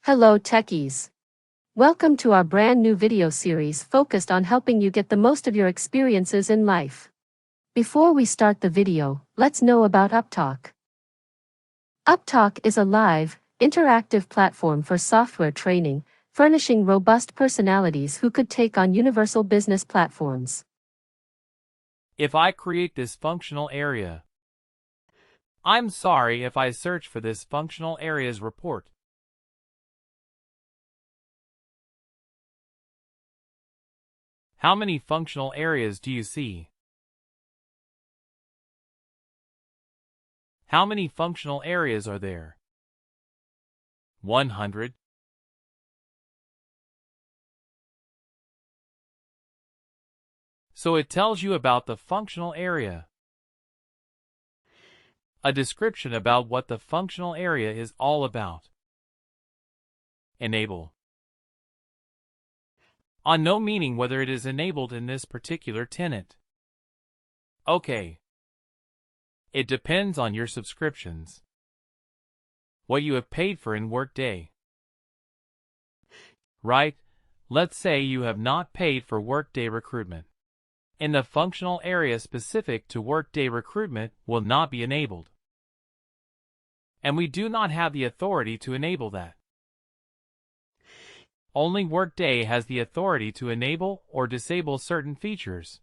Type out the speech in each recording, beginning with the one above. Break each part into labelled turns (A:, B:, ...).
A: Hello techies. Welcome to our brand new video series focused on helping you get the most of your experiences in life. Before we start the video, let's know about Upptalk. Upptalk is a live, interactive platform for software training, furnishing robust personalities who could take on universal business platforms.
B: If I create this functional area, I'm sorry if I search for this functional areas report. How many functional areas do you see? How many functional areas are there? 100. So it tells you about the functional area. A description about what the functional area is all about. Enable. On no meaning whether it is enabled in this particular tenant. Okay. It depends on your subscriptions. What you have paid for in Workday. Right? Let's say you have not paid for Workday recruitment. In the functional area specific to Workday recruitment will not be enabled. And we do not have the authority to enable that. Only Workday has the authority to enable or disable certain features.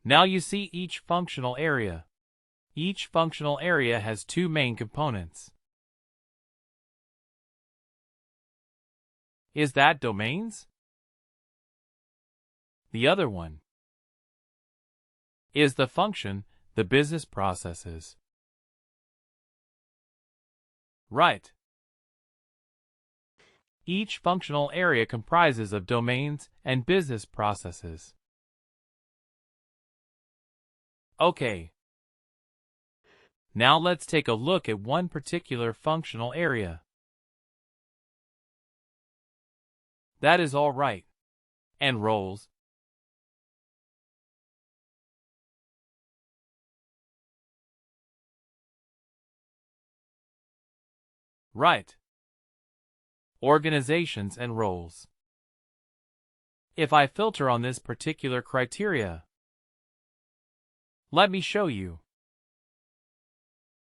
B: Now you see each functional area. Each functional area has two main components. Is that domains? The other one is the function, the business processes. Right. Each functional area comprises of domains and business processes. Okay. Now let's take a look at one particular functional area. That is all right. And roles. Right. Organizations and roles. If I filter on this particular criteria, let me show you.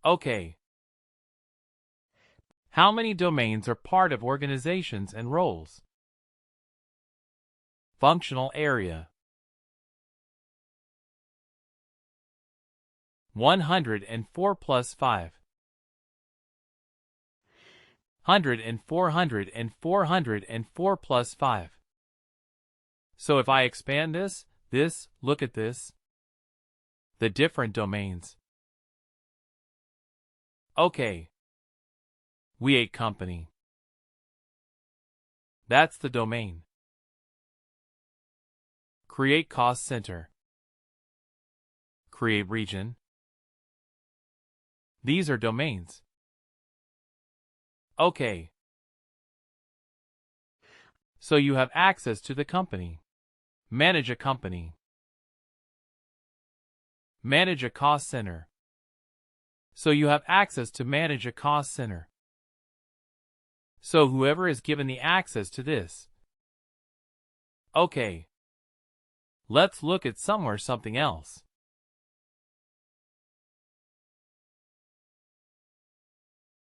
B: Okay. How many domains are part of organizations and roles? Functional area. 104 plus 5. 100 and 400 and 404 plus 5. So if I expand this, look at this. The different domains. Okay. We a company. That's the domain. Create cost center. Create region. These are domains. Okay. So you have access to the company. Manage a company. Manage a cost center. So you have access to manage a cost center. So whoever is given the access to this. Okay. Let's look at something else.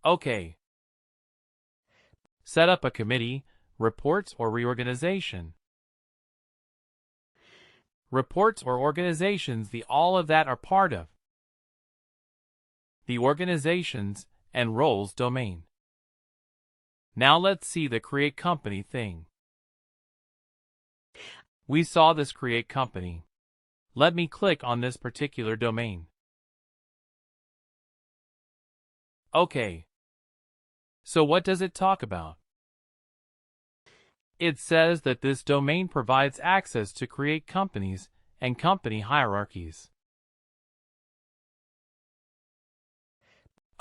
B: Okay. Set up a committee, reports or reorganization. Reports or organizations, all of that are part of the organizations and roles domain. Now let's see the create company thing. We saw this create company. Let me click on this particular domain. Okay. So what does it talk about? It says that this domain provides access to create companies and company hierarchies.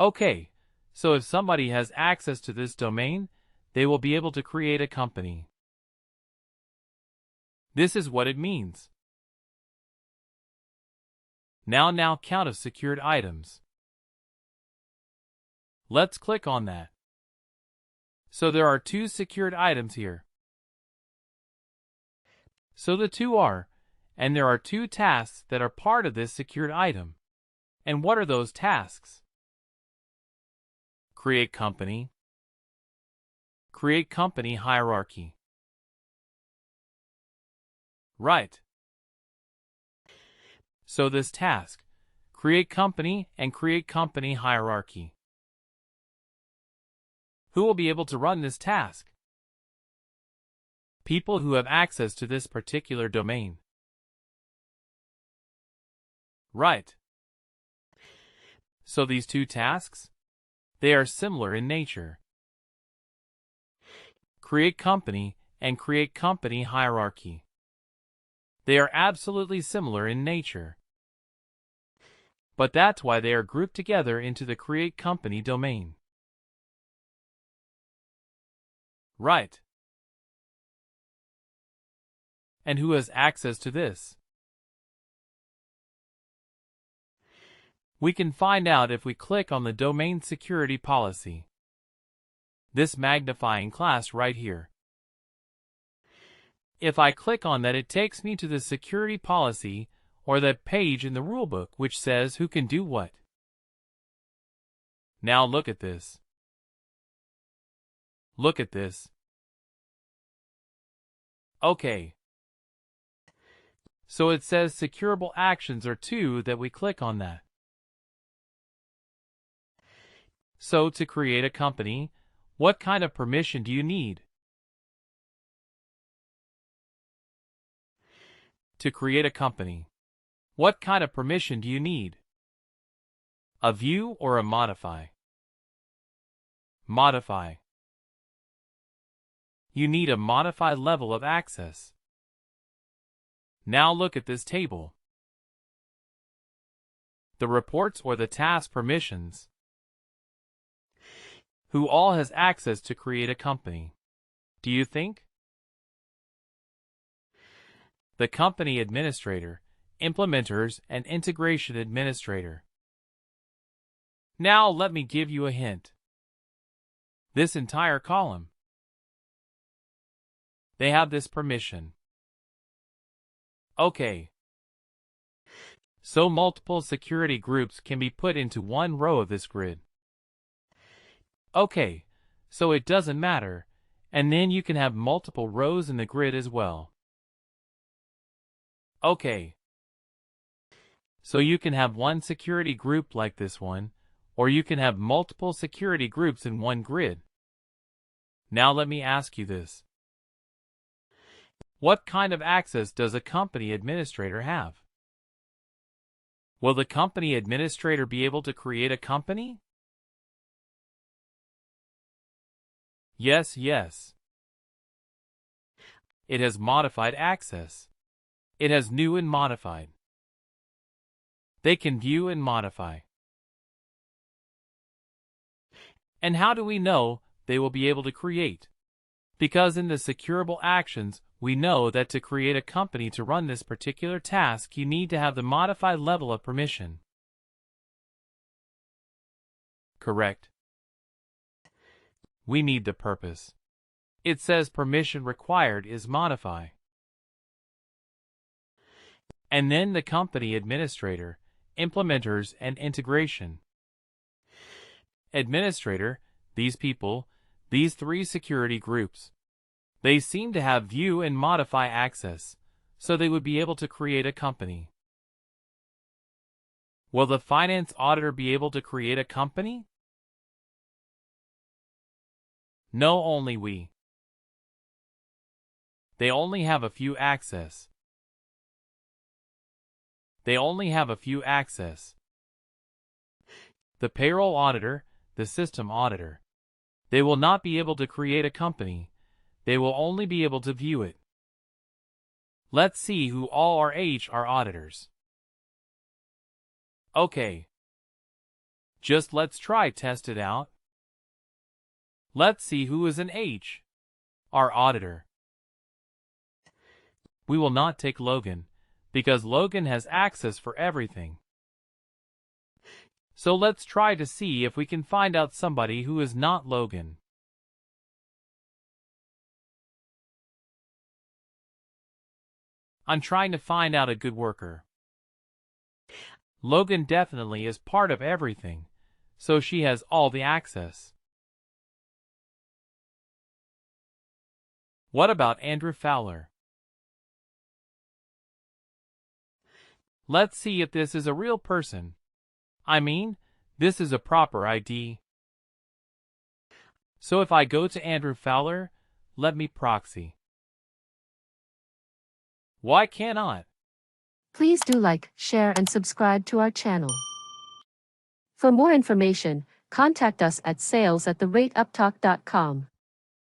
B: Okay, so if somebody has access to this domain, they will be able to create a company. This is what it means. Now count of secured items. Let's click on that. So there are two secured items here. So the two are, and there are two tasks that are part of this secured item. And what are those tasks? Create company. Create company hierarchy. Right. So this task, create company and create company hierarchy. Who will be able to run this task? People who have access to this particular domain. Right. So these two tasks? They are similar in nature. Create company and create company hierarchy. They are absolutely similar in nature. But that's why they are grouped together into the create company domain. Right. And who has access to this? We can find out if we click on the domain security policy. This magnifying glass right here. If I click on that, it takes me to the security policy or that page in the rulebook which says who can do what. Now look at this. Look at this. Okay. So it says securable actions are two that we click on that. So to create a company, what kind of permission do you need? To create a company, what kind of permission do you need? A view or a modify? Modify. You need a modify level of access. Now look at this table. The reports or the task permissions. Who all has access to create a company? Do you think? The company administrator, implementers, and integration administrator. Now let me give you a hint. This entire column. They have this permission. Okay. So multiple security groups can be put into one row of this grid. Okay, so it doesn't matter, and then you can have multiple rows in the grid as well. Okay. So you can have one security group like this one, or you can have multiple security groups in one grid. Now let me ask you this. What kind of access does a company administrator have? Will the company administrator be able to create a company? Yes, yes. It has modified access. It has new and modified. They can view and modify. And how do we know they will be able to create? Because in the securable actions, we know that to create a company to run this particular task, you need to have the modified level of permission. Correct. We need the purpose. It says permission required is modify. And then the company administrator, implementers, and integration. Administrator, these people, these three security groups. They seem to have view and modify access, so they would be able to create a company. Will the finance auditor be able to create a company? No, only we. They only have a few access. They only have a few access. The payroll auditor, the system auditor. They will not be able to create a company. They will only be able to view it. Let's see who all are HR auditors. Okay. Just let's try test it out. Let's see who is an HR auditor. We will not take Logan, because Logan has access for everything. So let's try to see if we can find out somebody who is not Logan. I'm trying to find out a good worker. Logan definitely is part of everything, so she has all the access. What about Andrew Fowler? Let's see if this is a real person. I mean, this is a proper ID. So if I go to Andrew Fowler, let me proxy. Why cannot?
A: Please do like, share and subscribe to our channel. For more information, contact us at sales@upptalk.com.